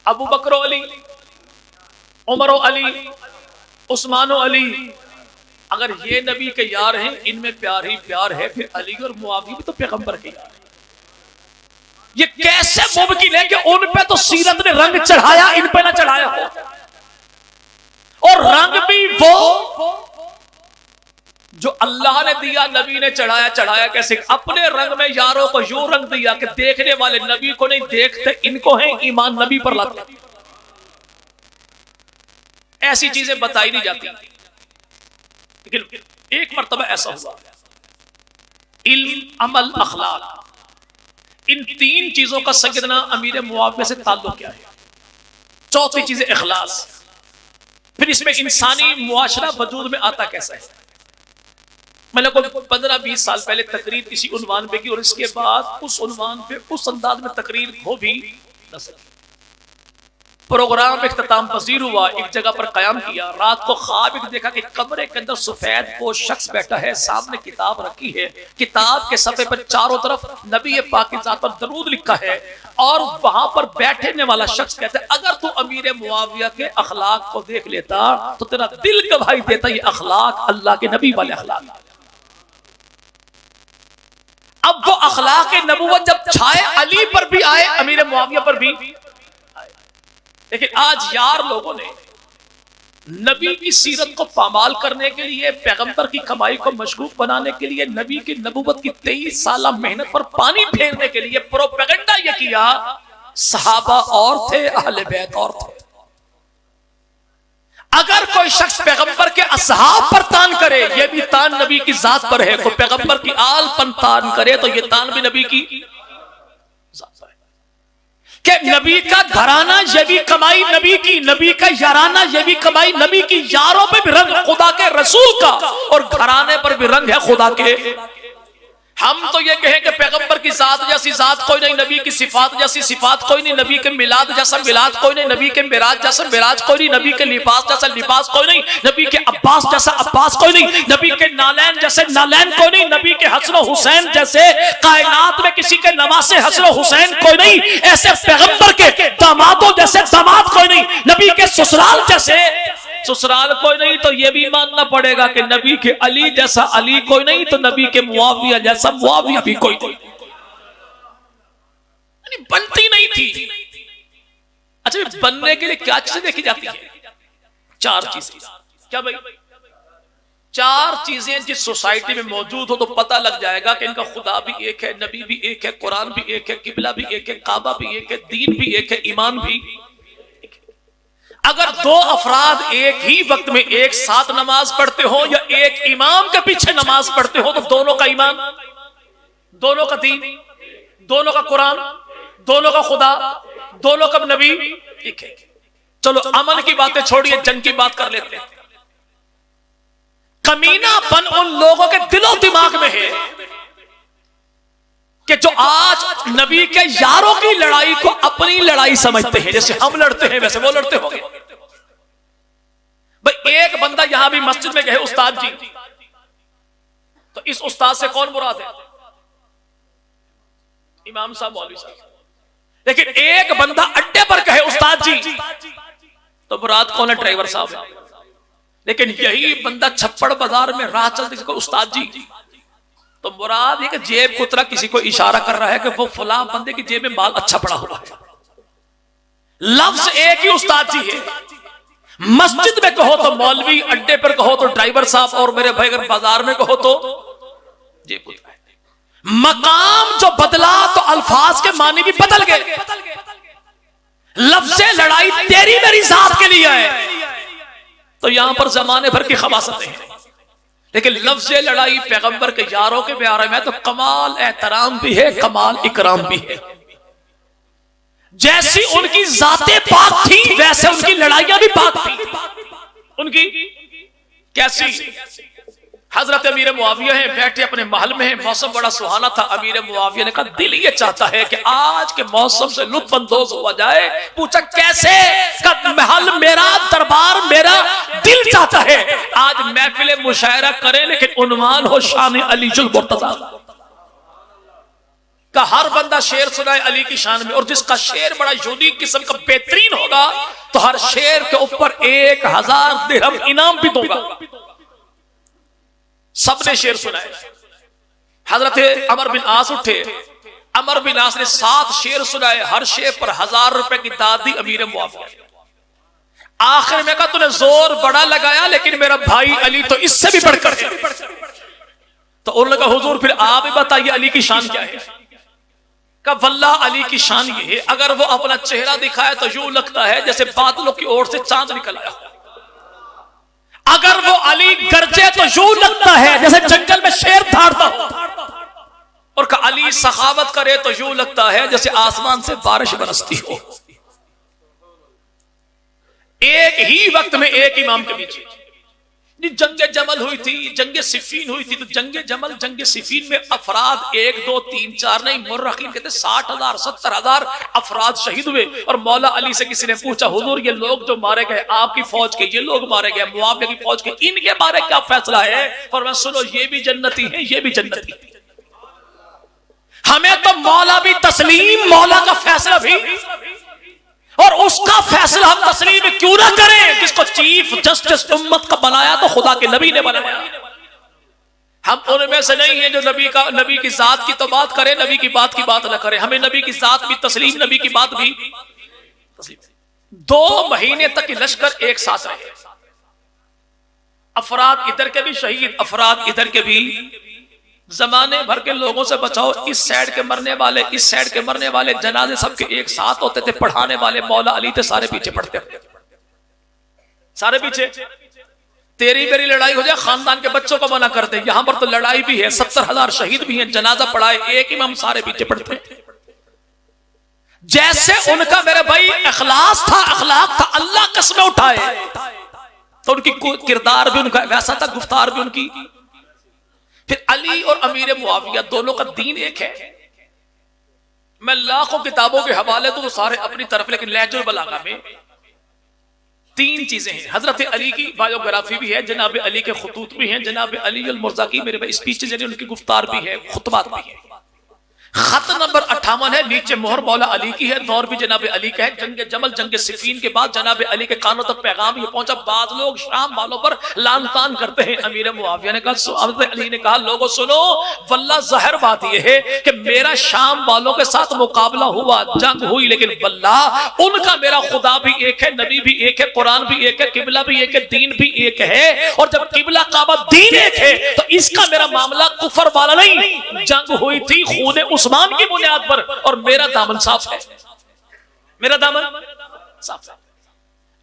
अबू बकर अली, उमर अली, उस्मान अली, अगर ये नबी के यार हैं, इनमें प्यार ही प्यार है, फिर अली और मुआविया भी तो पैगंबर के यार हैं। ये कैसे मुमकिन है कि उन पे तो सीरत ने रंग चढ़ाया, इन पे ना चढ़ाया हो? और रंग भी वो जो अल्लाह ने दिया, नबी ने चढ़ाया। चढ़ाया कैसे? अपने रंग में यारों को यूं रंग दिया कि देखने वाले नबी को नहीं देखते, इनको है ईमान नबी पर लाते। ऐसी चीजें बताई नहीं जाती, लेकिन एक मर्तबा ऐसा हुआ, इल्म, अमल, अखलाक, इन तीन चीजों का सैयदना अमीर मुआविया से ताल्लुक क्या है? चौथी चीज इखलास। फिर इसमें इंसानी मुआशरा वजूद में आता कैसा है? मैंने कोई 15-20 साल पहले तकरीर किसी उन्वान पे की, और इसके बाद उस उन्वान पे उस अंदाज में तकरीर हो भी न सकी। प्रोग्राम इख्तिताम पजीर हुआ, एक जगह पर कयाम किया। रात को ख्वाब एक देखा कि कमरे के अंदर सफेद को शख्स बैठा है, सामने किताब रखी है, किताब के सफ़े पर चारों तरफ नबी पाक की ज़ात पर दरूद लिखा है, और वहां पर बैठने वाला शख्स कहता है, अगर तू अमीर मुआविया के अखलाक को देख लेता तो तेरा दिल गवाही देता ये अखलाक अल्लाह के नबी वाले अखलाक। अब वो अखलाक नबुव्वत जब छाए, अली पर भी आए, अमीर मुआविया पर भी, लेकिन आज यार लोगों ने नबी की सीरत को पामाल करने के लिए, पैगंबर की कमाई को मशगूफ बनाने के लिए, नबी की नबुव्वत की 23 साल मेहनत पर पानी फेरने के लिए प्रोपेगेंडा ये किया। सहाबा और थे, अहले बैत और थे। अगर कोई शख्स पैगंबर के असहाब पर तान करे, ये भी तान नबी की जात पर है। कोई पैगंबर की आल पर तान करे तो ये तान भी नबी की जात पर है। कि नबी का घराना ये भी कमाई नबी की, नबी का याराना ये भी कमाई नबी की। यारों पे भी रंग खुदा के रसूल का, और घराने पर भी रंग है खुदा के। हम तो ये कहें कि पैगंबर की जात जैसी जात कोई नहीं, नबी की सिफात जैसी सिफात कोई नहीं, नबी के मिलाद जैसा मिलाद कोई नहीं, नबी के मिराज जैसा मिराज कोई नहीं, नबी के लिबास जैसा लिबास कोई नहीं, नबी के अब्बास जैसा अब्बास कोई नहीं, नबी के नालैन जैसे नालैन कोई नहीं, नबी के हसन हुसैन जैसे कायनात में किसी के नवासे हसन हुसैन कोई नहीं, ऐसे पैगंबर के दामादों जैसे दामाद कोई नहीं, नबी के ससुराल जैसे ससुराल कोई नहीं। तो यह भी मानना पड़ेगा कि नबी के अली जैसा अली कोई नहीं, तो नबी के मुआविया जैसा मुआविया भी कोई नहीं। बनती नहीं थी। अच्छा, बनने के लिए क्या चीजें देखी जाती है? 4 चीजें। क्या भाई? 4 चीजें जिस सोसाइटी में मौजूद हो तो पता लग जाएगा कि इनका खुदा भी एक है, नबी भी एक है, कुरान भी एक है, किबला भी एक है, काबा भी एक है, दीन भी एक है, ईमान भी। अगर 2 अफराद एक ही वक्त में एक साथ नमाज पढ़ते हो या एक इमाम के पीछे नमाज पढ़ते हो, तो दोनों का ईमान, दोनों का दीन, दोनों का कुरान, दोनों का खुदा, दोनों का नबी एक है। चलो अमन की बातें छोड़िए, जंग की बात कर लेते हैं। कमीनापन उन लोगों के दिलो दिमाग में है कि जो आज नबी के यारों की लड़ाई को अपनी लड़ाई समझते हैं। जैसे हम लड़ते हैं वैसे वो लड़ते होंगे। भाई एक बंदा यहां भी मस्जिद में गए, उस्ताद जी, तो इस उस्ताद से कौन मुराद है? इमाम साहब, मौलवी साहब। लेकिन एक बंदा अड्डे पर कहे उस्ताद जी, तो मुराद कौन है? ड्राइवर साहब है। लेकिन यही बंदा छप्पड़ बाजार में राह चलते उस्ताद जी, तो मुराद है कि जेब कुतरा किसी को इशारा कर रहा है कि वो फलां बंदे की जेब में माल अच्छा पड़ा हुआ है। लफ्ज एक ही उस्ताद जी है। मस्जिद में कहो तो मौलवी, अड्डे पर कहो तो ड्राइवर साहब, और मेरे भाई अगर बाजार में कहो तो जेब कुतरा है। मकाम जो बदला तो अल्फाज के मानी भी बदल गए। लफ्ज लड़ाई तेरी मेरी जात के लिए है, तो यहां पर जमाने भर की खबासतें हैं। लेकिन लफ्ज लड़ाई पैगंबर के यारों के बारे में तो कमाल एहतराम भी है, कमाल इकराम भी है। जैसी उनकी जाते पाक थी वैसे उनकी लड़ाइयां भी पाक थी। उनकी कैसी? हजरत अमीर मुआविया है, बैठे अपने महल में है, मौसम बड़ा सुहाना था। अमीर मुआविया ने कहा दिल ये चाहता है कि आज के मौसम से लुत्फ अंदोज हुआ जाए। पूछा कैसे? का महल मेरा, दरबार मेरा, दिल चाहता है आज महफिल मुशायरा करें, लेकिन उन्वान हो शान अली जुल मुर्तजा। का हर बंदा शेर सुनाए अली की शान में, और जिसका शेर बड़ा यूनिक किस्म का बेहतरीन होगा तो हर शेर के ऊपर 1000 दिरहम इनाम भी दूंगा। सबने शेर सुनाए। हजरत अमर बिन आस उठे, अमर बिन आस ने 7 शेर सुनाए, हर शेर पर 1000 रुपए की दाद दी अमीर मुआविया। आखिर में कहा तूने जोर बड़ा लगाया, लेकिन मेरा भाई अली तो इससे भी बढ़कर है। तो उन्होंने कहा हुजूर फिर आप ही बताइए अली की शान क्या है। कहा वल्लाह अली की शान ये है, अगर वो अपना चेहरा दिखाए तो यूं लगता है जैसे बादलों की ओर से चांद निकल आया। अगर वो अली गरजे तो यूं लगता है जैसे जंगल में शेर धाड़ता हो, और कहा अली सखावत करे तो यूं लगता है जैसे आसमान से बारिश बरसती हो। एक ही वक्त में एक इमाम के पीछे जंगे जमल हुई थी, जंगे सिफीन हुई थी, तो जंगे जमल जंगे सिफीन में अफराद 1 2 3 4 नहीं, मुर्रखीन कहते 60,000 70,000 अफराद शहीद हुए। और मौला अली से किसी ने पूछा हुजूर ये लोग जो मारे गए आपकी फौज के, ये लोग मारे गए मुआविया की फौज के, इनके बारे क्या फैसला है? फरमाया सुनो ये भी जन्नती है, ये भी जन्नती है। हमें तो मौला भी तस्लीम, मौला का फैसला भी, और उसका फैसला हम तस्लीम क्यों ना करें जिसको चीफ जस्टिस उम्मत का बनाया तो खुदा के नबी ने बनाया। हम उनमें से नहीं है जो नबी की जात की तो बात करे, नबी की बात ना करे। हमें नबी की जात भी तस्लीम, नबी की बात भी तस्लीम। 2 महीने तक लश्कर एक साथ रहे, अफराद इधर के भी शहीद, अफराद इधर के भी। जमाने भर के लोगों से बचाओ, इस साइड के मरने वाले, इस साइड के मरने वाले, जनाजे सबके एक साथ होते थे। पढ़ाने वाले मौला अली थे, सारे पीछे पढ़ते थे, सारे पीछे। तेरी मेरी लड़ाई हो जाए, खानदान के बच्चों को मना करते। यहां पर तो लड़ाई भी है, 70,000 शहीद भी हैं, जनाजा पढ़ाए एक इमाम, सारे पीछे पढ़ते हैं। जैसे उनका मेरे भाई अखलास था, अखलाक था, अल्लाह कसमें उठाए तो उनकी किरदार भी उनका वैसा था, गुफ्तार भी उनकी। फिर अली और अमीर मुआविया दोनों का दीन एक है। मैं लाखों किताबों के हवाले तो सारे अपनी तरफ, लेकिन लहजुल बलागा में 3 चीजें हैं। हजरत अली की बायोग्राफी भी है, जनाब अली के खुतूत भी हैं, जनाब अली अल मुर्जा की मेरे स्पीचेज यानी उनकी गुफ्तार भी है, खुतबात भी है। खत नंबर 58 है, नीचे मोहर मौला अली की है, दौर भी जनाब अली का है। जंग जमल जंग सिफीन के बाद जनाब अली के कानों तक पैगाम ये पहुंचा। बाद लोग शाम वालों पर लान तान करते हैं। अमीर मुआविया ने कहा, अली ने कहा लोगों सुनो, वल्लाह ज़ाहिर बात यह है कि मेरा शाम वालों के साथ मुकाबला हुआ, जंग हुई, लेकिन वल्लाह उनका मेरा खुदा भी एक है, नबी भी एक है, कुरान भी एक है, किबला भी एक है, दीन भी एक है। और जब किबला काबा दीन एक है तो इसका मेरा मामला कुफर वाला नहीं। जंग हुई थी खून उस्मान की बुनियाद पर, और मेरा दामन साफ है, मेरा दामन साफ है।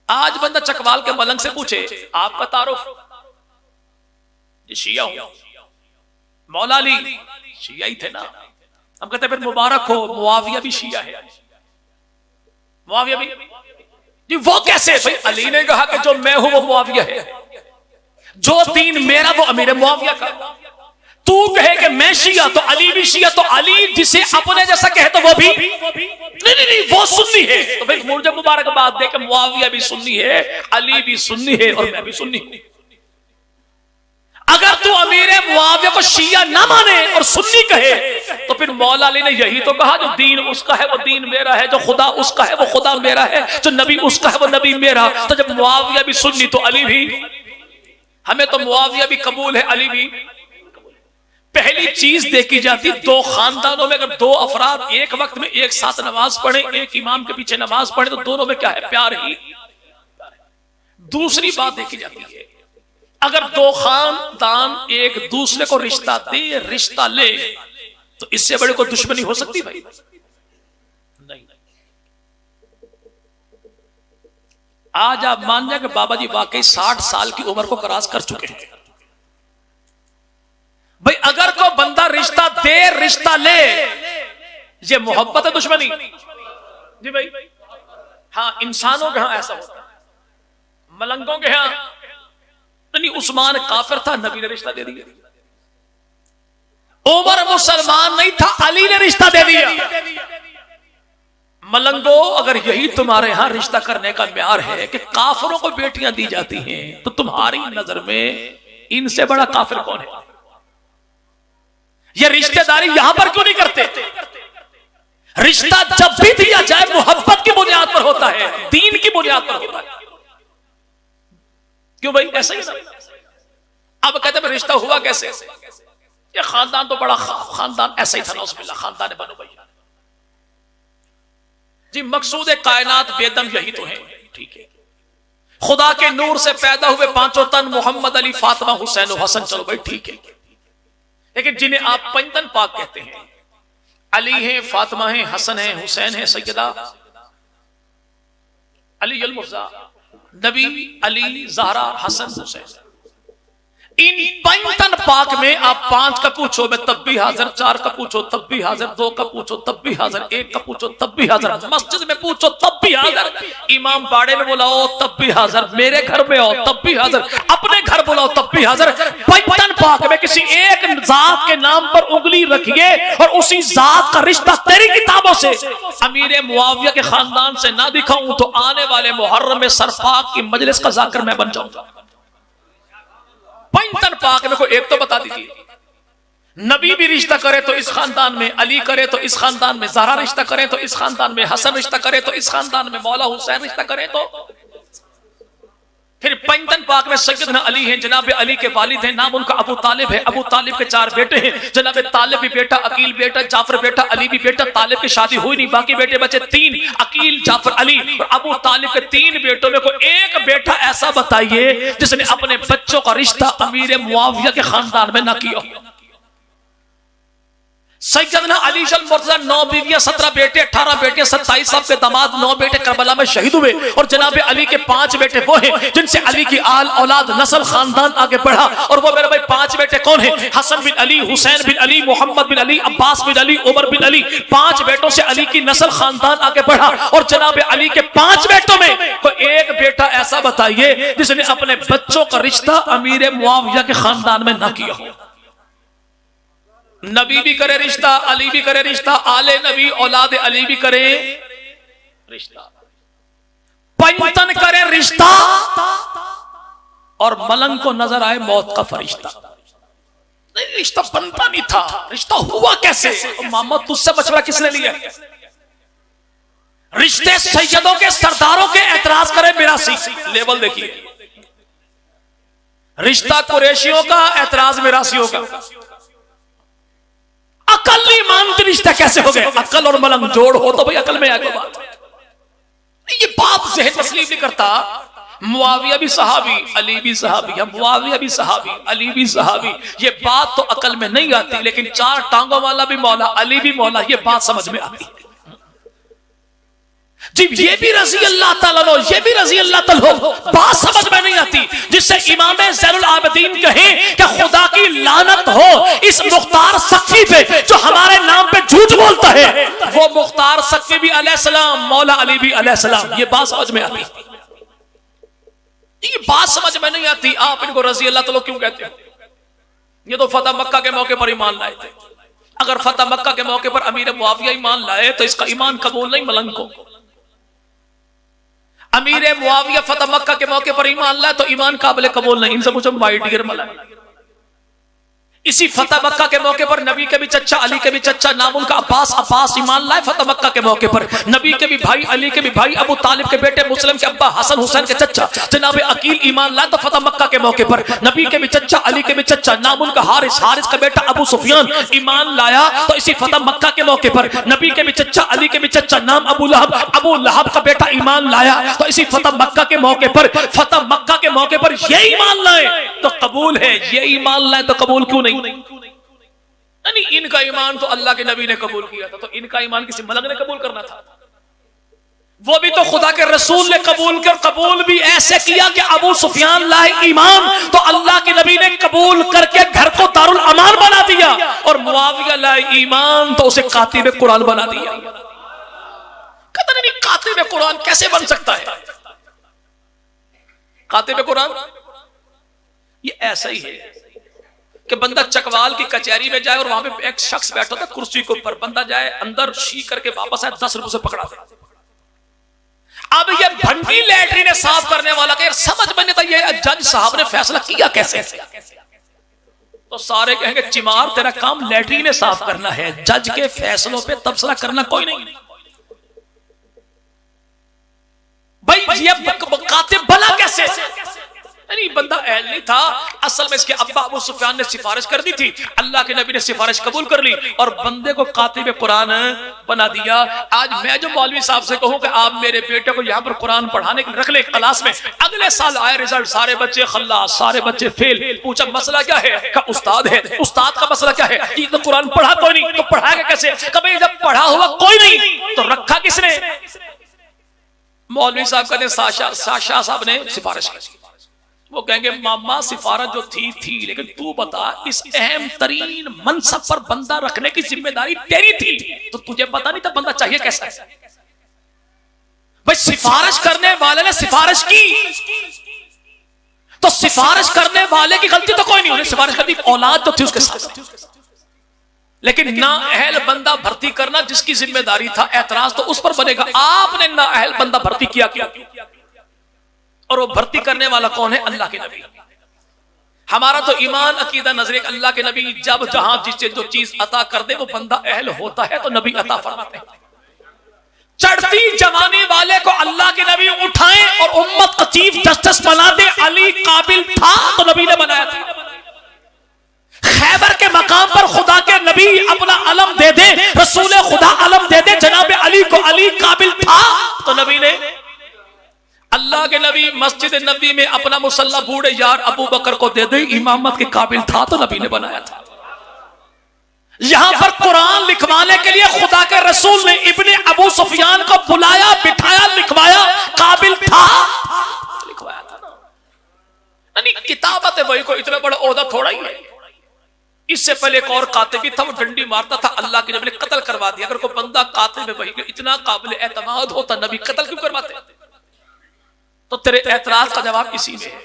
आज बंदा चकवाल के मलंग से पूछे आपका तारुफ, ये शिया हूं, मौला अली शिया ही थे ना। हम कहते फिर मुबारक हो, मुआविया भी शिया है। मुआविया भी जी, वो कैसे? भाई अली ने कहा कि जो मैं हूं वो मुआविया है, जो दीन मेरा वो अमीर मुआविया का। तू कहे कि मैं शिया तो अली भी शिया, तो अली जिसे अपने जैसा कहे तो वो भी नहीं, वो सुन्नी है। तो भाई मुझे मुबारकबाद दे कि मुआविया भी सुन्नी है, अली भी सुन्नी है, और मैं भी सुन्नी हूं। अगर तू अमीर मुआविया को शिया ना माने और सुन्नी कहे तो फिर मौला अली ने यही तो कहा, जो दीन उसका है वो दीन मेरा है, जो खुदा उसका है वो खुदा मेरा है, जो नबी उसका है वो नबी मेरा। तो जब मुआविया भी सुन्नी तो अली भी, हमें तो मुआविया भी कबूल है, अली भी। पहली चीज देखी जाती, 2 खानदानों में अगर 2 अफराद एक वक्त में एक साथ नमाज पढ़े, एक इमाम के पीछे नमाज पढ़े, तो दोनों में क्या है? प्यार ही। दूसरी बात देखी जाती है, अगर 2 खानदान एक दूसरे को रिश्ता दे, रिश्ता ले, तो इससे बड़े कोई दुश्मनी हो सकती भाई? नहीं। आज आप मान जाए कि बाबा जी वाकई 60 साल की उम्र को क्रॉस कर चुके हैं। भाई अगर कोई बंदा रिश्ता दे, रिश्ता ले, ये मोहब्बत है दुश्मनी? जी भाई हाँ, इंसानों के यहां ऐसा होता है, मलंगों के यहां नहीं। उस्मान काफिर था, नबी ने रिश्ता दे दिया। उमर मुसलमान नहीं था, अली ने रिश्ता दे दिया। मलंगो, अगर यही तुम्हारे यहां रिश्ता करने का म्यार है कि काफिरों को बेटियां दी जाती हैं, तो तुम्हारी नजर में इनसे बड़ा काफिर कौन है? ये रिश्तेदारी यहां पर क्यों नहीं करते? रिश्ता जब भी दिया जाए मोहब्बत की बुनियाद पर होता है, दीन की बुनियाद पर होता है। क्यों भाई? ऐसा ही ना। अब कहते हैं रिश्ता हुआ कैसे? ये खानदान तो बड़ा खानदान ऐसा ही था ना, उसमें खानदान बनो भैया जी। मकसूद कायनात बेदम यही तो है, ठीक है। खुदा के नूर से पैदा हुए पांचों तन मोहम्मद अली, फातिमा, हुसैन और हसन, चलो भाई ठीक है। लेकिन जिन्हें आप पंचतन पाक कहते हैं, अली है, फातिमा है, हसन है, हुसैन है, सैयदा अली अल मुर्जा, नबी अली, ज़हरा, हसन, हुसैन, इन पंचतन पाक में आप 5 का पूछो मैं तब भी हाजिर, 4 का पूछो तब भी हाजिर, 2 का पूछो तब भी हाजिर, 1 का पूछो तब भी हाजिर, मस्जिद में पूछो तब भी हाजिर, इमाम बाड़े में बुलाओ तब भी हाजिर, मेरे घर में आओ तब भी हाजिर, अपने घर बुलाओ तब भी हाजिर। पंचतन पाक में किसी एक जात के नाम पर उंगली रखिए और उसी जात का रिश्ता तेरी किताबों से अमीर मुआविया के खानदान से ना दिखाऊं तो आने वाले मुहर्रम में सरफाक की मजलिस का जाकिर मैं बन जाऊंगा। पंचतन पाक में कोई एक तो बता दीजिए। नबी भी रिश्ता करे तो इस खानदान में, अली करे तो इस खानदान में, ज़हरा रिश्ता करे तो इस खानदान में, हसन रिश्ता करे तो इस खानदान में, मौला हुसैन रिश्ता करे तो। फिर पंचतन पाक में सैयदना अली हैं, जनाब अली के वालिद हैं, नाम उनका अबू तालिब है, अबू तालिब के 4 बेटे हैं, जनाब तालिब भी बेटा, अकील बेटा, जाफर बेटा, अली भी बेटा। तालिब की शादी हुई नहीं, बाकी बेटे बचे 3, अकील, जाफर, अली। और अबू तालिब के 3 बेटों में कोई एक बेटा ऐसा बताइए जिसने अपने बच्चों का रिश्ता अमीर मुआविया के खानदान में ना किया। सैयदना अली मुर्तज़ा 9 बीवियां, 17 बेटे, 18 बेटे, 27 साल के दामाद, 9 बेटे करबला में शहीद हुए। और जनाब अली के 5 बेटे वो हैं जिनसे अली की आल औलाद नस्ल खानदान आगे बढ़ा। और वो मेरे भाई 5 बेटे कौन हैं? हसन बिन अली, हुसैन बिन अली, मोहम्मद बिन अली, अब्बास बिन अली, उमर बिन अली। 5 बेटों से अली की नस्ल खानदान आगे बढ़ा। और जनाब अली के 5 बेटों में कोई एक बेटा ऐसा बताइए जिसने अपने बच्चों का रिश्ता अमीर मुआविया के खानदान में ना किया हो। नबी भी करे रिश्ता, अली भी करे रिश्ता, आले नबी औलाद अली भी करे रिश्ता, पंचतन करे रिश्ता, और मलंग को नजर आए मौत का फरिश्ता। नहीं, रिश्ता बनता नहीं था, रिश्ता हुआ कैसे? मोहम्मद तुझसे मशवरा किसने लिया? रिश्ते सैयदों के, सरदारों के एतराज करे 82 लेवल देखिए। रिश्ता कुरैशियों का, एतराज 82 का। अकल नहीं मानती, रिश्ता कैसे हो गए? अकल और मलंग जोड़ हो तो भाई अकल में आगे बात। ये बात ज़हन तस्लीम नहीं करता। मुआविया भी सहाबी, अली भी सहाबी, मुआविया भी सहाबी, अली भी सहाबी। ये बात तो अकल में नहीं आती, लेकिन 4 टांगों वाला भी मौला, अली भी मौला, ये बात समझ में आती है जी। ये भी रजी अल्लाह ताला लो, ये भी रजी अल्लाह ताला हो, बात समझ में नहीं आती। जिससे इमाम ज़ैनुल आबिदीन कहें कि खुदा की लानत हो इस मुख्तार सख्फी पे जो हमारे नाम पे झूठ बोलता है। वो मुख्तार सख्फी भी अलैहिस्सलाम, मौला अली भी अलैहिस्सलाम। ये बात समझ में आती, ये बात समझ में नहीं आती। आप इनको रजी अल्लाह ताला क्यों कहते हो? ये तो फतह मक्का के मौके पर ईमान लाए थे। अगर फतह मक्का के मौके पर अमीर मुआविया ईमान लाए तो इसका ईमान कबूल नहीं मलंग को। अमीर मुआविया फतह मक्का के मौके पर ईमान लाए तो ईमान काबिल कबूल नहीं। इनसे पूछो माय डियर मलंग। इसी फतह मक्का के मौके पर नबी के भी चच्चा, अली के भी चच्चा, नाम उनका अब्बास, अब्बास ईमान लाए फतह मक्का के मौके पर। नबी के भी भाई, अली के भी भाई, अबू तालिब के बेटे, मुस्लिम के अब्बा, हसन हुसैन के चच्चा जनाब अकील ईमान लाए तो फतह मक्का के मौके पर। नबी के भी चच्चा, अली के भी चच्चा, नाम उनका हारिस, हारिस का बेटा अबू सुफियान ईमान लाया तो इसी फतह मक्का के मौके पर। नबी के भी चच्चा, अली के भी चच्चा, नाम अबू लहब, अबू लहब का बेटा ईमान लाया तो इसी फतह मक्का के मौके पर। फतह मक्का के मौके पर ये ईमान लाए तो कबूल है, ये ईमान लाए तो कबूल क्यों नहीं? यानी इनका ईमान तो अल्लाह के नबी ने कबूल किया था, तो इनका ईमान किसी मलंग ने कबूल करना था? वो भी तो खुदा के रसूल ने कबूल कर, कबूल भी ऐसे किया कि अबू सुफियान लाए ईमान तो अल्लाह के नबी ने कबूल करके घर को दारुल अमान बना दिया। और मुआविया लाए ईमान तो उसे कातिब कुरान बना दिया। कहते नहीं, कातिब कुरान कैसे बन सकता है? कातिब कुरान ये ऐसा ही है कि बंदा चकवाल की कचहरी में जाए और वहां पे एक शख्स बैठा था कुर्सी के ऊपर, बंदा जाए अंदर शी करके वापस आए 10 रुपए से पकड़ा था। अब ये भंडी लैटरीन साफ करने वाला के समझ में नहीं था ये जज साहब ने फैसला किया कैसे। तो सारे कहेंगे चिमार तेरा काम लैट्रीन साफ करना है, जज के फैसलों पे तबसरा करना कोई नहीं। भाई ये कातिब बना कैसे? नहीं, बंदा अहल नहीं था। असल में इसके अब्बा अबू सुफियान ने सिफारिश कर दी थी, अल्लाह के नबी ने सिफारिश कबूल कर ली और बंदे को कातिब कुरान बना दिया। आज मैं जो मौलवी साहब से कहूं कि आप मेरे बेटे को यहाँ पर कुरान पढ़ाने के लिए रख ले क्लास में, अगले साल आए रिजल्ट सारे बच्चे खल्लास, सारे बच्चे फेल, पूछा मसला क्या है? का उस्ताद है। उस्ताद का मसला क्या है? कि तो कुरान पढ़ा कोई नहीं, तो पढ़ाएगा कैसे? कभी जब पढ़ा हुआ कोई नहीं तो रखा किसने? मौलवी साहब कहते शाह साहब ने सिफारिश की। वो कहेंगे मामा सिफारिश जो थी, लेकिन तू बता इस अहम तरीन मनसब पर बंदा रखने की जिम्मेदारी तेरी थी, तो तुझे पता नहीं था बंदा चाहिए कैसा है? भाई सिफारिश करने वाले ने सिफारिश की तो सिफारिश करने वाले की गलती तो कोई नहीं, उन्हें सिफारिश कर दी, औलाद तो थी उसके साथ, लेकिन ना अहल बंदा भर्ती करना जिसकी जिम्मेदारी था, एतराज तो उस पर बनेगा। आपने ना अहल बंदा भर्ती किया क्या? और वो भर्ती करने वाला कौन है? अल्लाह के नबी। हमारा तो ईमान अकीदा नजर अल्लाह के नबी जब जहां जिससे जो चीज अता कर दे वो बंदा अहल होता है तो नबी अता फरमाते हैं। चढ़ती जवानी वाले को अल्लाह के नबी उठाएं और उम्मत का चीफ जस्टिस बना दे, अली काबिल था तो नबी ने बनाया था। खैबर के मकाम पर खुदा के नबी अपना अलम दे दे, रसूल खुदा अलम दे दे जनाब अली को, अली काबिल था तो नबी ने। अल्लाह के नबी मस्जिद नबी में अपना मुसल्ला बूढ़े यार अबू बकर को दे दे, इमामत के काबिल था तो नबी ने बनाया था। यहां पर कुरान लिखवाने के लिए खुदा के रसूल ने इब्ने अबू सुफियान को बुलाया, बिठाया, लिखवाया, काबिल था, लिखवाया था ना। नहीं, किताबत वही को इतना बड़ा ओहदा थोड़ा ही है। इससे पहले एक और कातिब भी था, वो डंडी मारता था, अल्लाह के नबी ने कत्ल करवा दिया। अगर कोई बंदा कातिब है वही इतना काबिल एतमाद होता, नबी कत्ल क्यों करवाते? तो तेरे एतराज का जवाब इसी में है।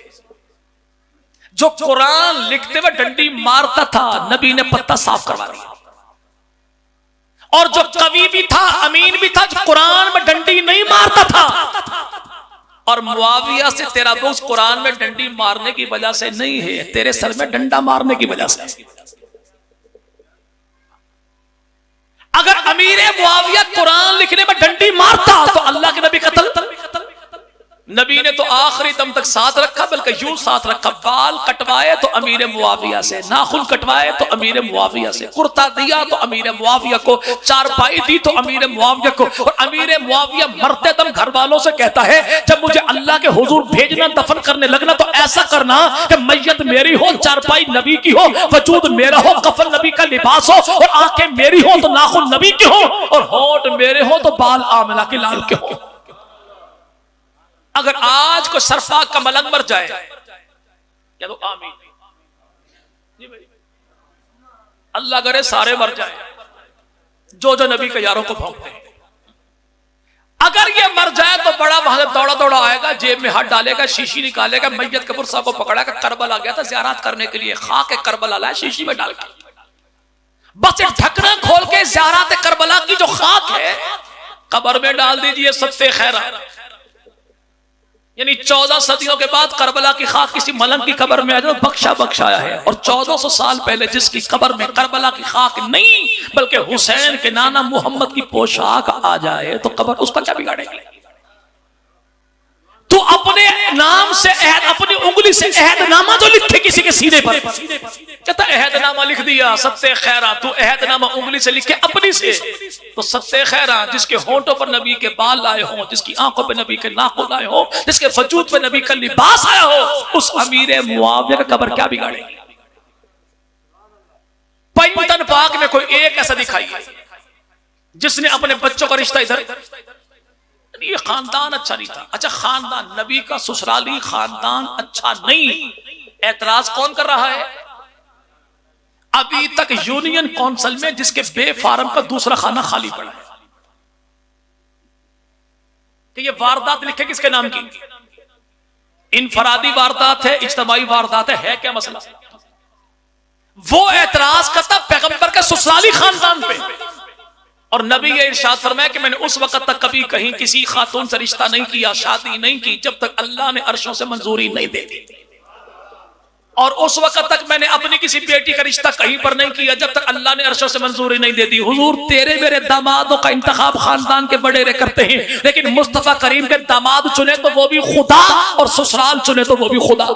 जो कुरान लिखते हुए डंडी मारता था नबी ने पत्ता साफ करवा दिया, और जो कवि भी था, अमीन भी था, जो कुरान में डंडी नहीं मारता था। और मुआविया से तेरा दोस्त कुरान में डंडी मारने की वजह से नहीं है, तेरे सर में डंडा मारने की वजह से। अगर अमीर मुआविया कुरान लिखने में डंडी मारता तो अल्लाह के नबी कत्ल। नबी ने तो आखिरी दम तक साथ रखा, बल्कि यूं साथ रखा, बाल कटवाए तो अमीर मुआविया से, नाखून कटवाए तो अमीर मुआविया से, कुर्ता दिया तो अमीर मुआविया को, चारपाई दी तो अमीर मुआविया को। और अमीर मुआविया मरते दम घर वालों से कहता है जब मुझे अल्लाह के हुजूर भेजना, दफन करने लगना तो ऐसा करना कि मैयत मेरी हो, चारपाई नबी की हो, वजूद मेरा हो, कफन नबी का लिबास हो, और आंखें मेरी हो तो नाखून नबी की हो, और होंठ मेरे हो तो बाल आमिना के लाल के हो। अगर आज को सरफा का मलंग मर जाए या तो आमीन जी भाई, अल्लाह करे सारे मर जाए जो जो नबी के यारों को भौंकते हैं। अगर ये मर जाए तो बड़ा वहां दौड़ा दौड़ा आएगा, जेब में हाथ डालेगा, शीशी निकालेगा, मैयत के पुरसा को पकड़ेगा, करबला गया था ज़ियारत करने के लिए, खाक करबला लाया शीशी में डाल के, बस ढकना खोल के ज़ियारत करबला की जो खाक है कब्र में डाल दीजिए। सत्ते खैरा यानी 14 सदियों के बाद करबला की खाक किसी मलंग की कब्र में आ जाए, बख्शाया है। और 1400 साल पहले जिसकी कब्र में करबला की खाक नहीं बल्कि हुसैन के नाना मोहम्मद की पोशाक आ जाए तो कब्र उसका क्या बिगाड़ेगी? तू अपने नाम से अपनी उंगली से अहदनामा जो लिखे किसी के सीने पर, कहता अहदनामा लिख दिया सत्ते खैरा, तू अहदनामा उंगली से लिखे अपनी से, तो सत्ते खैरा जिसके होंठों पर नबी के बाल आए हो, जिसकी आंखों पर नबी के नाखून आए हो, जिसके वजूद पर नबी का लिबास आया हो, उस अमीर मुआविया का कब्र क्या बिगाड़ेगी? पंजतन पाक में कोई एक ऐसा दिखाइए जिसने अपने बच्चों का रिश्ता इधर, ये खानदान अच्छा नहीं था। अच्छा खानदान नबी का ससुराली खानदान अच्छा नहीं, एतराज कौन कर रहा है? अभी तक यूनियन काउंसिल में जिसके बे फार्म का दूसरा खाना खाली पड़ा है कि ये वारदात लिखे किसके नाम की? इनफरादी वारदात है, इज्तमाई वारदात है क्या मसला? वो एतराज करता पैगंबर के ससुराली खानदान पे। और नबी ये इरशाद फरमाया कि मैंने उस वक्त तक कभी कहीं किसी खातून से रिश्ता नहीं किया, शादी नहीं की, जब तक अल्लाह ने अर्शों से मंजूरी नहीं दे दी। और उस वक्त तक मैंने अपनी किसी बेटी का रिश्ता कहीं पर नहीं किया जब तक अल्लाह ने अर्शों से मंजूरी नहीं दे दी। हुजूर तेरे मेरे दामादों का इंतखाब खानदान के बड़ेरे करते हैं, लेकिन मुस्तफा करीम के दामाद चुने तो वो भी खुदा और ससुराल चुने तो वो भी खुदा।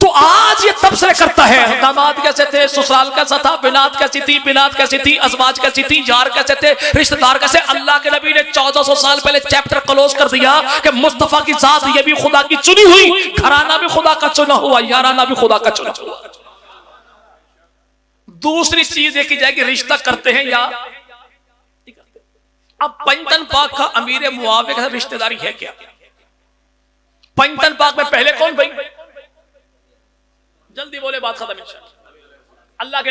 तो आज ये तबसरे करता है दामाद कैसे थे, ससुराल कैसा था, बिनात कैसी थी, बिनात कैसी थी, अजवाज कैसी थी, यार कैसे थे, रिश्तेदार कैसे। अल्लाह के नबी ने 1400 साल पहले चैप्टर क्लोज कर दिया कि मुस्तफा की जात ये भी खुदा की चुनी हुई, घराना भी खुदा का चुना हुआ, याराना भी खुदा का चुना हुआ। दूसरी चीज देखी जाएगी रिश्ता करते हैं या। अब पंजतन पाक का अमीर मुआविया के साथ रिश्तेदारी है क्या? पंजतन पाक में पहले कौन भाई? जल्दी बोले, बात खत्म इंशाअल्लाह। अल्लाह के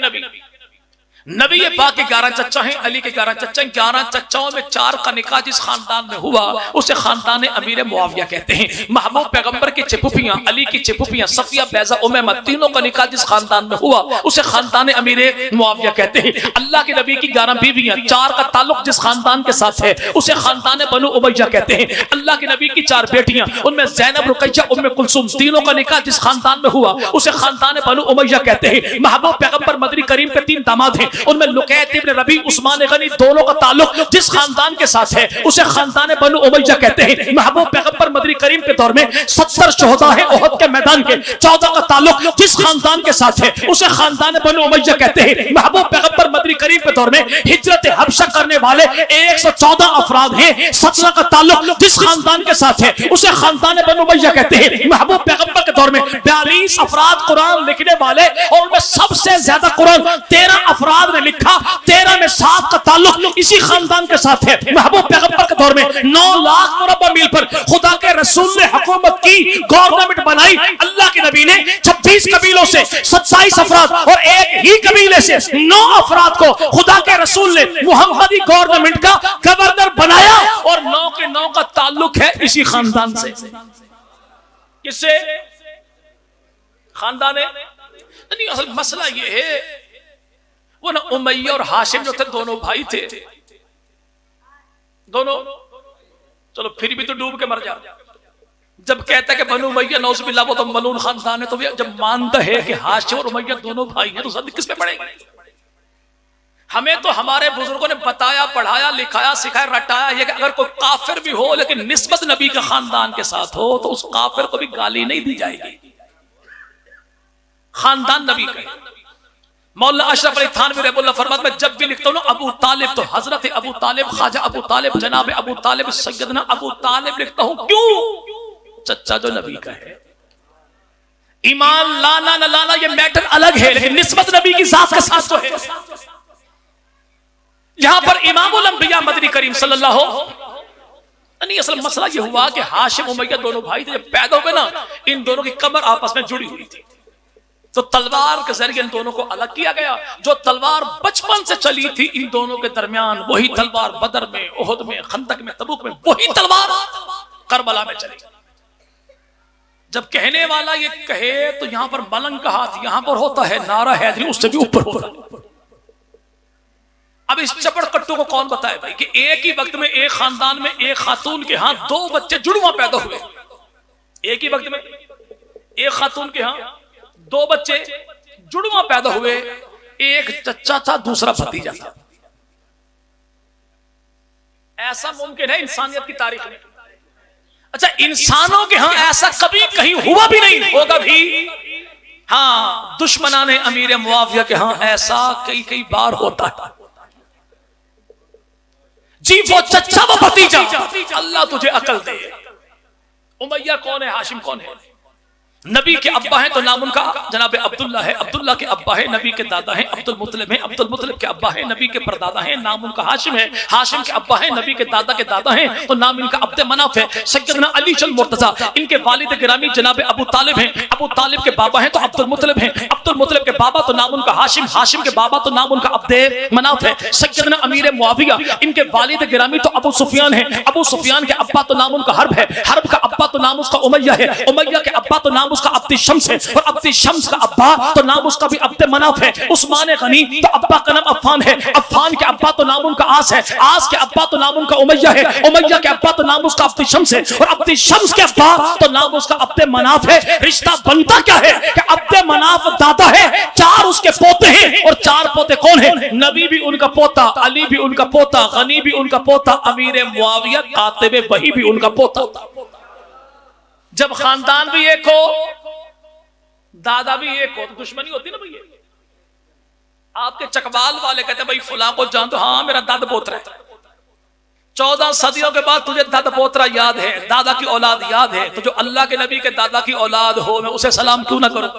नबी ये पाक के 11 चच्चा हैं, अली के 11 चच्चा हैं। 11 चच्चाओं में 4 का निकाह जिस खानदान में हुआ उसे खानदान अमीर मुआविया कहते हैं। महबूब पैगंबर की चिपुफियां, अली की चिपुफियां सफिया, बैजा, उमैमा, तीनों का निकाह जिस खानदान में हुआ उसे खानदान अमीर मुआविया कहते हैं। अल्लाह के नबी की 11 बीवियां, 4 का ताल्लुक जिस खानदान के साथ है उसे खानदान बनु उमैया कहते हैं। अल्लाह के नबी की 4 बेटियां, उनमें ज़ैनब, रुकैया, उम्मे कुलसुम, तीनों का निकाह जिस खानदान में हुआ उसे खानदान बनु उमैया कहते हैं। महबूब पैगंबर मदनी करीम के 3 दामाद हैं, उनमें लुकैत इब्न रबी, उस्मान गनी, दोनों का ताल्लुक जिस खानदान के साथ है उसे खानदान बनु उमैया कहते हैं। महबूब पैगंबर मदनी करीम के दौर में 70 शोहदा हैं उहद के मैदान के, 14 का ताल्लुक जिस खानदान के साथ है उसे खानदान बनु उमैया कहते हैं। महबूब पैगंबर मदनी करीम के दौर में हिजरत हबशा करने वाले 114 अफराद हैं, 17 का ताल्लुक जिस खानदान के साथ है उसे खानदान बनु उमैया कहते हैं। महबूब पैगंबर के दौर में 42 अफराद कुरान लिखने वाले और उनमें सबसे ज्यादा कुरान 13 अफराद ने लिखा, 13 में 7 का ताल्लुक इसी खानदान के साथ है। महबूब पैगंबर के दौर में 9 लाख मुरब्बा मील पर खुदा के रसूल ने हुकूमत की, गवर्नमेंट बनाई। अल्लाह के नबी ने 26 कबीलों से 27 अफराद और एक ही कबीले से 9 अफराद को खुदा के रसूल ने मुहम्मदी गवर्नमेंट का गवर्नर बनाया और 9 के 9 का ताल्लुक है इसी खानदान से। किससे? खानदान है। असल मसला ये है वो ना उमैया और हाशिम जो थे दोनों भाई थे, दोनों। चलो फिर भी तो डूब के मर जा। जब कहता है कि बनु उमैया नौजुबिल्लाह वो तो मलून खानदान है, तो जब मानता है कि हाशिम और उमैया दोनों भाई हैं तो सद किस पे पड़ेगा? हमें तो हमारे बुजुर्गों ने बताया, पढ़ाया, लिखाया, सिखाया, रटाया ये कि अगर कोई काफिर भी हो लेकिन निस्बत नबी का खानदान के साथ हो तो उस काफिर को भी गाली नहीं दी जाएगी, खानदान नबी का। मौलाना अशरफ अली थानवी रहमतुल्लाह फरमाते हैं जब भी लिखता हूं ना अबू तालिब तो हजरत अबू तालिब, ख्वाजा अबू तालिब, जनाब अबू तालिब, सैयदना अबू तालिब लिखता हूं। क्यों? चच्चा जो नबी का है। ईमान लाना न लाना ये मैटर अलग है, लेकिन निस्बत नबी की जात के साथ तो है। यहां पर इमामुल अंबिया मदनी करीम सल्लल्लाहु नहीं, असल मसला ये हुआ कि हाशिम उमैया दोनों भाई थे, जब पैदा हुए ना इन दोनों की कमर आपस में जुड़ी हुई थी, तो तलवार के जरिए इन दोनों को अलग किया गया। जो तलवार बचपन से चली थी इन दोनों के दरमियान, वही तलवार बदर में, उहद में, खंदक में, तबूक में, वही तलवार करबला में चली। जब कहने वाला ये कहे तो यहां पर मलंग का हाथ यहां पर होता है, नारा हैदरी उससे भी ऊपर होता है। अब इस चपड़ कट्टू को कौन बताए भाई कि एक ही वक्त में एक खानदान में एक खातून के यहां 2 बच्चे जुड़वा पैदा हुए। एक ही वक्त में एक खातून के यहां 2 बच्चे जुड़वा पैदा हुए, एक चच्चा था दूसरा भतीजा था। ऐसा मुमकिन है इंसानियत की तारीख में? अच्छा, इंसानों के यहां ऐसा कभी कहीं हुआ भी नहीं, होगा भी। हाँ, दुश्मनाने अमीर मुआविया के यहां ऐसा कई कई बार होता है जी। वो चच्चा वो भतीजा, अल्लाह तुझे अकल दे। उमैया कौन है, हाशिम कौन है? नबी के अब्बा हैं तो नाम उनका जनाब अब्दुल्ला है, अब्दुल्ला के अब्बा है नबी के दादा हैं अब्दुल मुतलिब हैं, अब्दुल मुतलिब के अब्बा है नबी के परदादा हैं, नाम उनका हाशिम है, हाशिम के अब्बा है नबी के दादा हैं तो नाम इनका अब्द मनाफ है। सैयदना अली चल मुर्तजा, इनके वालिद गिरामी जनाब अबू तालिब हैं, अबू तालिब के बाबा हैं तो अब्दुल मुतलिब हैं, अब्दुल मुतलिब के बाबा तो नाम उनका हाशिम, हाशिम के बाबा तो नाम उनका अब्द मनाफ है। सैयदना अमीर मुआविया, इनके वालिद गिरामी तो अबू सुफियान है, अबू सुफियान के अब्बा तो नाम उनका हर्ब है, हर्ब का अब्बा तो नाम उसका उमैया है, उमैया के अब्बा तो नाम उसका अब्द शम्स है, और अब्द शम्स का अब्बा तो नाम उसका भी अब्द मनाफ है। उस्मान गनी तो अब्बा का नाम अफ़ान है, अफ़ान के अब्बा तो नाम उनका आस है, आस के अब्बा तो नाम उनका उमैया है, उमैया के अब्बा तो नाम उसका अब्द शम्स है, और अब्द शम्स के अब्बा तो नाम उसका अब्द मनाफ है। रिश्ता बनता क्या है कि अब्द मनाफ दादा है, 4 उसके पोते हैं, और 4 पोते कौन है? नबी भी उनका पोता, अली भी उनका पोता, गनी भी उनका पोता, अमीर मुआविया कातिब वही भी उनका पोता। जब खानदान भी एक हो, दादा भी एक हो, तो दुश्मनी होती ना भैया। आपके चकवाल वाले कहते भाई फुला को जान, तो हाँ मेरा दादा पोतरा है, 14 सदियों के बाद तुझे दादा पोतरा याद है, दादा की औलाद याद है, तो जो अल्लाह के नबी के दादा की औलाद हो, मैं उसे सलाम क्यों ना करूं?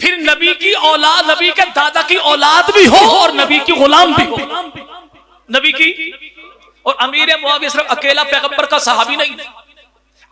फिर नबी की औलाद, नबी के दादा की औलाद भी हो और नबी की गुलाम भी हो, नबी की। और अमीर मुआविया सिर्फ अकेला पैगंबर का सहाबी नहीं,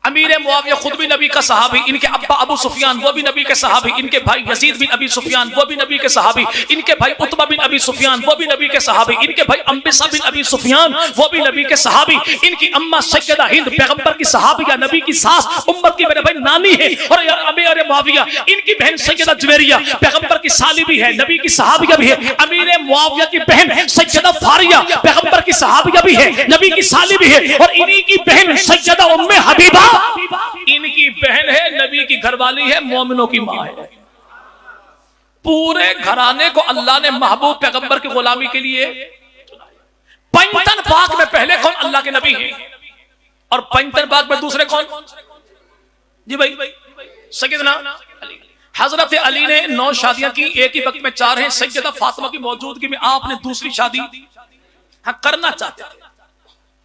अमीर मुआविया खुद भी नबी का सहाबी, इनके अब्बा अबू सुफियान वो भी नबी के सहाबी, इनके भाई यजीद बिन अबी सुफियान वो भी नबी के सहाबी, इनके भाई उतबा बिन अबी सुफियान वो भी नबी के सहाबी, इनके भाई अम्बिसा बिन अबी सुफियान वो भी नबी के सहाबी, इनकी अम्मा सैयदा हिंद पैगंबर की सहाबिया, नबी की सास उम्मत की मेरे भाई नानी है। और अमीर मुआविया इनकी बहन सैयदा जुवैरिया पैगंबर की साली भी है, नबी की सहाबिया भी है। अमीर मुआविया की बहन सैयदा फारिया पैगंबर की सहाबिया भी है, नबी की साली भी है। और इन्हीं की बहन सैयदा उम्मे हबीबा इनकी बहन है, नबी की घरवाली है, मोमिनों की मां है। पूरे घराने को अल्लाह ने महबूब पैगंबर की गुलामी के लिए। पंचतन पाक में पहले कौन? अल्लाह के नबी हैं, और पंचतन पाक में दूसरे कौन? जी भाई सैयदना अली। हजरत अली ने 9 शादियां की, एक ही वक्त में 4 हैं। सैयदा फातिमा की मौजूदगी में आपने दूसरी शादी करना चाहते थे,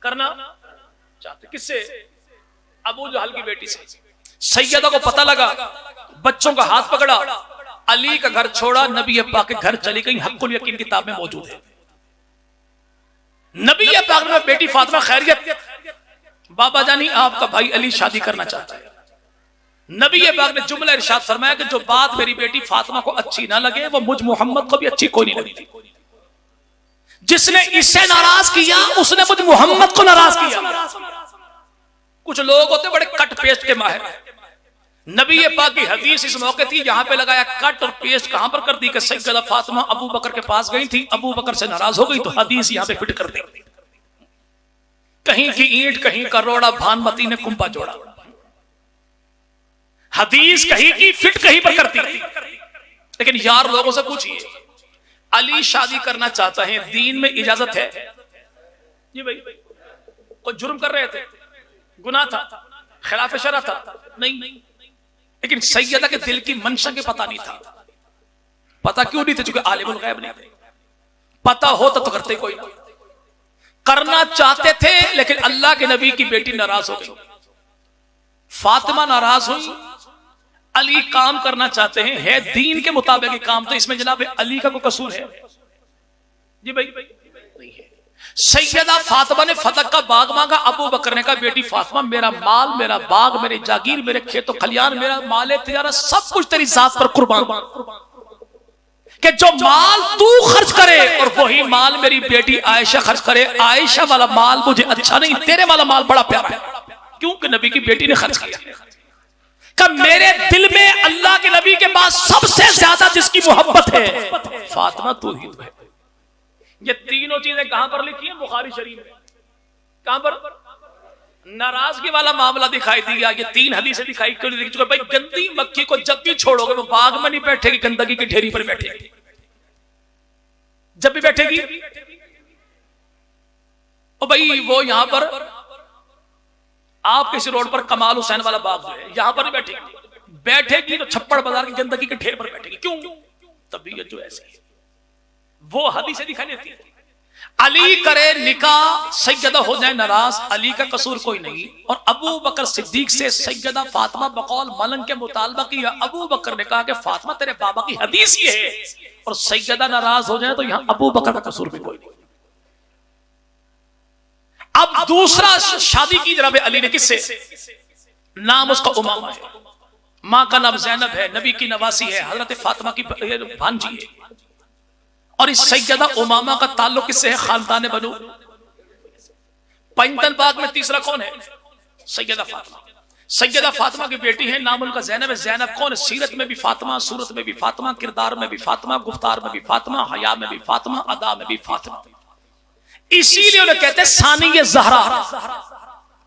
करना चाहते किससे? अबू जहल की बेटी से। सैयदा को पता लगा, बच्चों का हाथ पकड़ा, अली का घर छोड़ा, नबी पाक के घर चली गई। हक्कुल यकीन किताब में मौजूद है। नबी पाक में बेटी फातिमा खैरियत, बाबा जानी आपका भाई अली शादी करना चाहता है। नबी पाक ने जुमला इरशाद फरमाया कि जो बात मेरी बेटी फातिमा को अच्छी ना लगे वो मुझ मोहम्मद को भी अच्छी कोई नहीं लगती। जिसने इससे नाराज किया उसने मुझ मोहम्मद को नाराज किया। कुछ लोग होते बड़े कट पेस्ट के माहिर। नबी पाक की हदीस इस मौके थी, यहां पे लगाया कट और पेस्ट कहां पर कर दी कि सैयदा फातिमा अबू बकर के पास गई थी, अबू बकर से नाराज हो गई, तो हदीस यहां पे फिट कर दी। कहीं की ईंट कहीं का रोड़ा, भानमती ने कुंभा जोड़ा। हदीस कहीं की फिट कहीं पर करती। लेकिन यार लोगों से पूछिए, अली शादी करना चाहता है, दीन में इजाजत है? जी भाई कोई जुर्म कर रहे थे, गुनाह था, खिलाफ शरअ था? नहीं। लेकिन सैयदा के दिल की मंशा के पता नहीं था। पता क्यों नहीं था? चूंकि आलिमुल गैब नहीं थे। पता होता तो करते कोई ना। करना चाहते थे, लेकिन अल्लाह के नबी की बेटी नाराज हो गई, फातिमा नाराज हुई। अली काम करना चाहते हैं, है दीन के मुताबिक काम, तो इसमें जनाब अली का कोई कसूर है? जी भाई नहीं है। सैयदा फातिमा ने फतक का बाग मांगा, अबू बकर ने कहा बेटी फातिमा मेरा माल, मेरा बाग, मेरे जागीर, मेरे खेतों खलियान, मेरा माल तिजारत सब कुछ तेरी जात पर कुर्बान, कि जो माल तू खर्च करे और वही माल मेरी बेटी आयशा खर्च करे। आयशा वाला माल मुझे अच्छा नहीं, तेरे वाला माल बड़ा प्यारा है, क्योंकि नबी की बेटी ने खर्च किया। कि मेरे दिल में अल्लाह के नबी के बाद सबसे ज्यादा जिसकी मोहब्बत है फातिमा तू ही है। ये तीनों चीजें कहां पर लिखी है? बुखारी शरीफ में। कहां पर? नाराजगी वाला मामला दिखाई दिया, ये 3 हदीसें दिखाई क्यों नहीं दी? भाई गंदी मक्खी को जब भी छोड़ोगे वो बाग में नहीं बैठेगी, गंदगी की ढेरी पर बैठेगी। जब भी बैठेगी ओ भाई वो यहां पर आप किसी रोड पर कमाल हुसैन वाला बाग जो है यहां पर नहीं बैठेगी, बैठेगी तो छप्पड़ बाजार की गंदगी के ढेर पर बैठेगी। क्यों? तबीयत जो ऐसी है। वो हदीसें दिखाई देती है। अली करे निकाह, सैयदा हो जाए नाराज, अली का कसूर कोई नहीं। और अबू बकर सिद्दीक से सैयदा फातिमा बकौल मलंग के मुतालबा किया। अबू बकर ने कहा कि फातिमा तेरे बाबा की हदीस ये है, और सैयदा नाराज हो जाए तो यहां अबू बकर का कसूर भी कोई नहीं। अब दूसरा शादी की जनाब अली ने किससे? नाम उसका उमामा है, मां का नाम जैनब है, नबी की नवासी है, हजरत फातिमा की भांजी है। और इस सैयदा उमामा का ताल्लुक किससे है? खानदान बनु। पंचतन पाक में तीसरा कौन है? सैयदा फातिमा, सैयदा फातिमा की बेटी है, नाम उनका जैनब है। जैनब कौन है? सीरत में भी फातिमा, सूरत में भी फातिमा, किरदार में भी फातिमा, गुफ्तार में भी फातिमा, हया में भी फातिमा, अदा में भी फातिमा। इसीलिए उन्हें कहते हैं सानिय ज़हरा।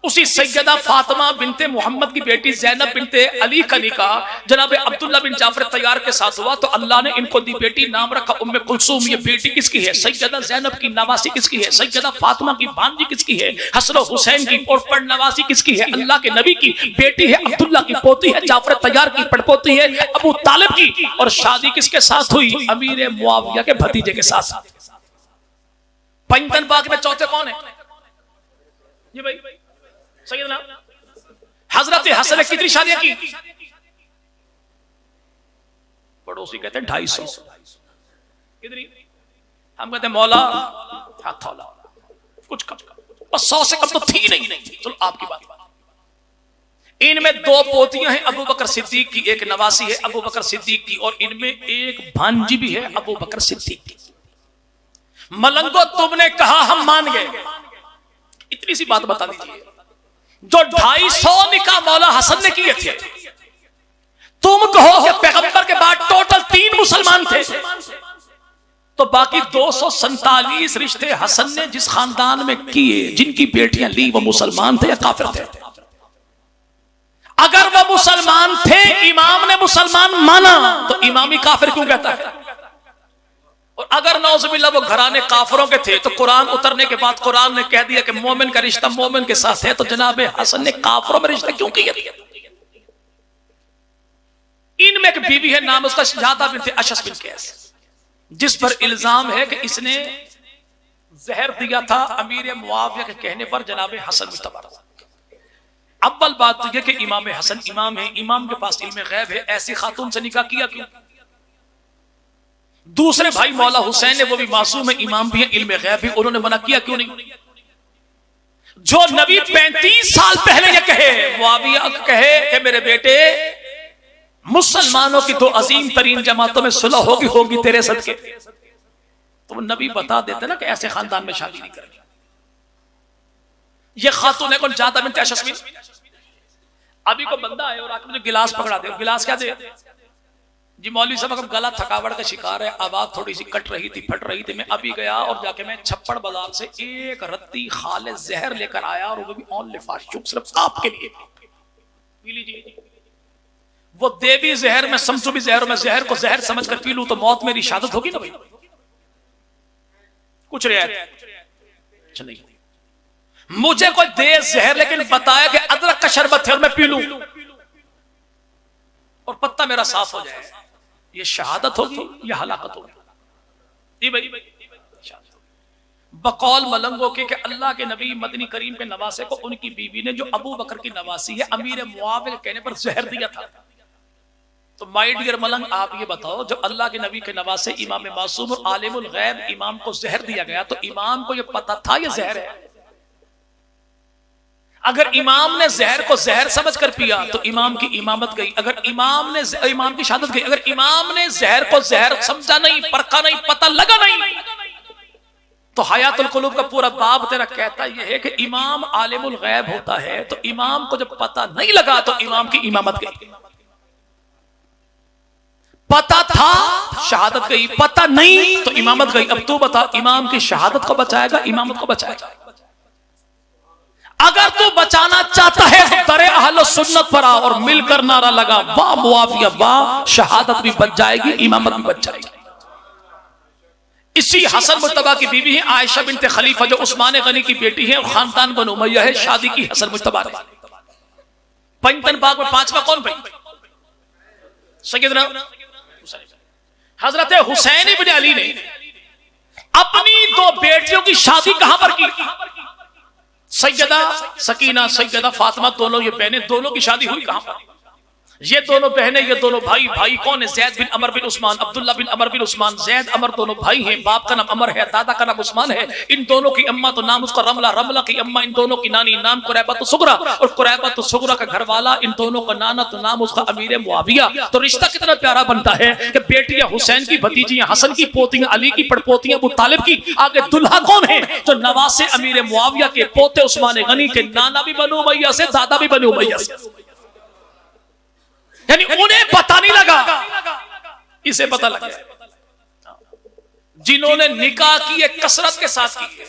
उसी सैयदा फातिमा बिनते मोहम्मद की बेटी जैनब बिनते अली का निकाह जनाब अब्दुल्ला बिन जाफर तैयार के साथ हुआ, तो अल्लाह ने इनको दी बेटी, नाम रखा उम्मे कुलसूम। ये बेटी किसकी है? सैयदा जैनब की। नवासी किसकी है? सैयदा फातिमा की। भांजी किसकी है? हसन हुसैन की। और पड़नवासी किसकी है? अल्लाह के नबी की। बेटी है अब्दुल्ला की, पोती है जाफर तैयार की, पड़पोती है अबू तालिब की। और शादी किसके साथ हुई? अमीर मुआविया के भतीजे के साथ। पंजतन पाक में चौथे कौन है? ये भाई सैयदना हजरत हसन ने कितनी शादियां की? पड़ोसी कहते हैं 250। कितनी? हम कहते हैं मौला हथौला, कुछ कम, बस 100 से कम तो थी नहीं। चलो आपकी बात। इनमें 2 पोतियां हैं अबू बकर सिद्दीक की, एक नवासी है अबू बकर सिद्दीक की, और इनमें एक भांजी भी है अबू बकर सिद्दीक की। मलंगो तुमने कहा हम मान गए। इतनी सी बात बता दीजिए, जो 250 निकाह मौला हसन ने किए थे, तुम कहो कि पैगंबर के बाद टोटल 3 मुसलमान थे, तो बाकी 247 रिश्ते हसन ने जिस खानदान में किए, जिनकी बेटियां ली, वो मुसलमान थे या काफिर थे? अगर वो मुसलमान थे, इमाम ने मुसलमान माना, तो इमाम ही काफिर क्यों कहता है? और अगर नौजुबिल्लाह वो घराने काफिरों के थे, तो कुरान उतरने के बाद कुरान ने कह दिया कि मोमिन का रिश्ता मोमिन के साथ है, तो जनाब हसन ने काफिरों में रिश्ता क्यों किया? इनमें एक बीवी है, नाम उसका शहादा बिनते अशस बिन कैस, जिस पर इल्जाम है कि इसने जहर दिया था अमीर मुआविया के कहने पर जनाब हसन मुतबर। अव्वल बात तो यह कि इमाम हसन इमाम है, इमाम के पास इल्म गैब है, ऐसी खातून से निकाह किया क्यों? दूसरे भाई मौला हुसैन ने, वो भी मासूम है, इमाम भी है, इल्म गैब भी, उन्होंने मना किया क्यों नहीं? जो नबी 35 साल पहले ये कहे, मुआविया कहे कि मेरे बेटे मुसलमानों की 2 अजीम तरीन जमातों में सुलह होगी तेरे सदके, तो वो नबी बता देते ना कि ऐसे खानदान में शादी नहीं करनी। ये खातून है कौन? जादा बिनते अशस। अभी को बंदा है और आके मुझे गिलास पकड़ा दे। गिलास क्या दे जी? मौलवी साहब का गला थकावट का शिकार है, आवाज थोड़ी सी कट रही थी, फट रही थी। मैं अभी गया और जाके मैं छप्पड़ बाजार से एक रत्ती खालिस जहर लेकर आया, और वो भी ऑन लिफाशुक, सिर्फ आपके लिए। पी लीजिए। वो देवी जहर, मैं समझू भी जहर, मैं जहर को जहर समझ कर पी लूं तो मौत मेरी शहादत होगी ना भाई? कुछ रियायत नहीं। मुझे कोई दे जहर, लेकिन बताया कि अदरक का शरबत है और मैं पी लूं और पत्ता मेरा साफ हो जाए, ये शहादत होगी या हलाकत होगी? बकौल मलंगों के कि अल्लाह के नबी मदनी करीम के नवासे को उनकी बीवी ने, जो अबू बकर की नवासी है, अमीर मुआविया के कहने पर जहर दिया था। तो माय डियर मलंग, आप ये बताओ, जब अल्लाह के नबी के नवासे इमाम मासूम और आलिमुल गैब इमाम को जहर दिया गया, तो इमाम को ये पता था ये जहर है? अगर इमाम ने जहर को जहर समझकर पिया तो इमाम की इमामत गई। अगर इमाम की शहादत गई। अगर इमाम ने जहर को जहर समझा नहीं, परखा नहीं, पता लगा नहीं, तो हयातुल कुलूब का पूरा बाब तेरा कहता यह है कि इमाम आलिमुल गैब होता है, तो इमाम को जब पता नहीं लगा तो इमाम की इमामत गई। पता था, शहादत गई, पता नहीं तो इमामत गई। अब तू बता, इमाम की शहादत को बचाएगा, इमामत को बचाएगा? अगर तू बचाना चाहता है तो दरे अहले सुन्नत पर आ और मिलकर नारा लगा, वाह मुआविया वाह, शहादत भी बच जाएगी, इमामत भी बच जाएगी। इसी हसन मुज्तबा की बीवी है आयशा बिनते खलीफा, जो उस्मान गनी की बेटी है और खानदान बनु उमय्या है। शादी की हसन मुज्तबा ने। पंजतन बाग में 5वां कौन भाई? सैयदना हजरत हुसैन इब्न अली ने अपनी 2 बेटियों की शादी कहां पर की? सैयदा सकीना, सैयदा फातिमा, दोनों ये बहनें, दोनों की शादी हुई कहां पर? ये दोनों बहनें, ये दोनों भाई। भाई कौन है? जैद बिन अमर बिन उस्मान, अब्दुल्ला बिन अमर बिन उस्मान। जैद अमर दोनों भाई हैं। बाप का नाम अमर है, दादा का नाम उस्मान है। इन दोनों की अम्मा तो नाम उसका रमला, रमला की अम्मा इन दोनों की नानी नाम कुरैबत सुगरा, और कुरैबत सुगरा का घर वाला इन दोनों का नाना तो नाम उसका अमीर मुआविया। तो रिश्ता कितना प्यारा बनता है कि बेटियां हुसैन की, भतीजियां हसन की, पोतियां अली की, पड़पोतियां अबू तालिब की। आगे दुल्हा कौन है? जो नवासे अमीर मुआविया के, पोते उस्मान गनी के, नाना भी बनु उमैया से, दादा भी बनु उमैया से। यानी उन्हें पता नहीं लगा, इसे पता लगा। जिन्होंने निकाह किए कसरत के साथ किए,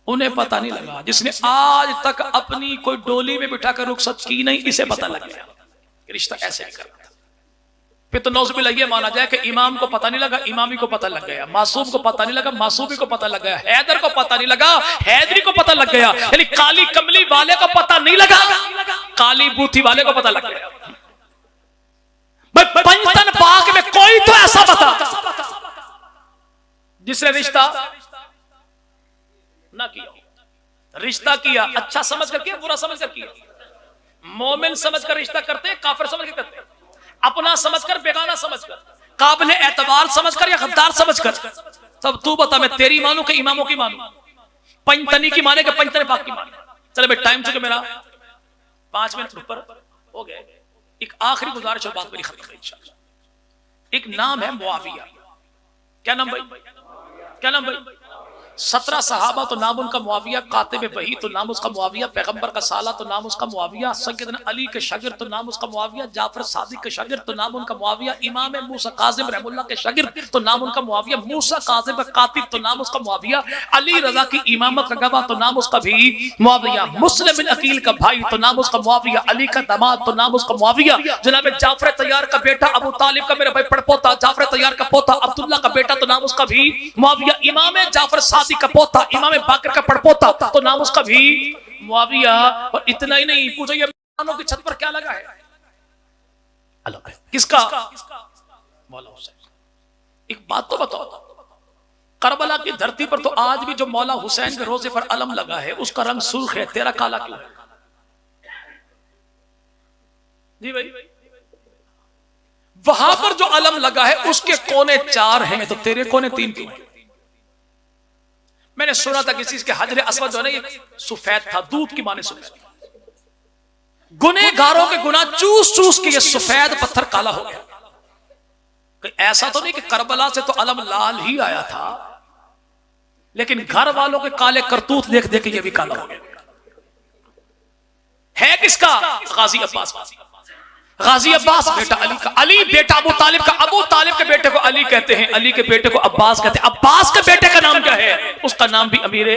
उन्हें पता नहीं लगा। जिसने आज तक अपनी कोई डोली में बिठाकर रुखसत की नहीं, इसे पता लग गया रिश्ता ऐसे नहीं करना था। फिर तो नौज़ुबिल्लाह ये माना जाए कि इमाम को पता नहीं लगा, इमामी को पता लग गया। मासूम को पता नहीं लगा, मासूमी को पता लग गया। हैदर को पता नहीं लगा, हैदरी को पता लग गया। यानी काली कमली वाले को पता नहीं लगा, काली बूथी वाले को पता लग गया। पंचतन पाक में कोई तो ऐसा बता जिसने रिश्ता ना किया, रिश्ता किया अच्छा समझ कर किया, बुरा समझ कर किया। मोमिन समझ कर रिश्ता करते, काफिर समझ कर करते, अपना समझकर, बेगाना समझकर, काबिल एतबार समझकर या गद्दार समझकर। सब तू बता, मैं तेरी मानू कि इमामों की मानू? पंचतनी की माने कि पंचतन पाक की माने? चले भाई, टाइम चुके मेरा, 5 मिनट ऊपर हो गए। एक आखिरी गुजारिश और बात मेरी खत्म है इंशाअल्लाह। एक नाम है मुआविया। क्या नाम भाई? क्या नाम भाई? 17 सहाबा तो नाम उनका मुआविया, कातिब वही तो नाम उसका मुआविया, पैगंबर का साला तो नाम उसका मुआविया, सैयदना अली के शागिर्द तो नाम उसका मुआविया, जाफर सादिक के शागिर्द तो नाम उनका मुआविया, इमाम मूसा काज़िम रहमुल्लाह के शागिर्द तो नाम उनका मुआविया, मूसा काज़िम का कातिब तो नाम उसका मुआविया, अली रजा की इमामत का गवाह तो नाम उसका भी मुआविया, मुस्लिम बिन अकील का भाई तो नाम उसका मुआविया, अली का दामाद तो नाम उसका मुआविया, जनाब जाफर तैयार का बेटा, अबू तालिब का मेरा भाई पड़पोता, जाफर तैयार का पोता, अब्दुल्ला का बेटा तो नाम उसका भी मुआविया, इमाम जाफर सादिक का पोता, इमाम बाकर का पड़पोता तो नाम उसका भी मुआविया। और इतना ही नहीं, पूछो ये की छत पर क्या लगा है? अल्लाह किसका? मौला हुसैन। एक बात तो बताओ, करबला की धरती पर तो आज भी जो मौला हुसैन के रोजे पर अलम लगा है, उसका रंग सुर्ख है, तेरा काला क्यों है? जी भाई, वहां पर जो अलम लगा है उसके कोने 4 हैं, तो तेरे कोने 3 क्यों हैं? मैंने सुना था किसी के हजरे अस्वद जो है ना, ये सफेद था, दूध की माने सफेद। गुनहगारों के गुनाह चूस चूस के ये सफेद पत्थर काला हो गया। ऐसा तो नहीं कि करबला से तो अलम लाल ही आया था, लेकिन घर वालों के काले करतूत देख देख के ये भी काला हो गया। है किसका? गाजी अब्बास। गाजी अब्बास बेटा अली का, अली बेटा अबू तालिब का, अबू तालिब के बेटे को अली कहते हैं, अली के बेटे को अब्बास कहते हैं। अब्बास के बेटे का नाम क्या है? उसका नाम भी अमीर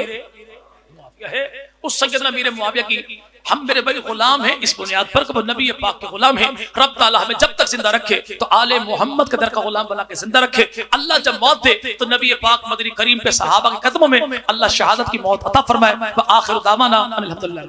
मुआविया है। उस सैयदना अमीर मुआविया की हम मेरे बड़े गुलाम हैं, इस बुनियाद पर कि वो नबी पाक के गुलाम हैं। रब ताला हमें जब तक जिंदा रखे तो आले मोहम्मद के दर का गुलाम बना के जिंदा रखे। अल्लाह जब मौत दे तो नबी पाक मदनी करीम पे सहाबा के कदमों में अल्लाह शहादत की मौत अता फरमाए। व आखिर दावाना अल्हम्दुलिल्लाह।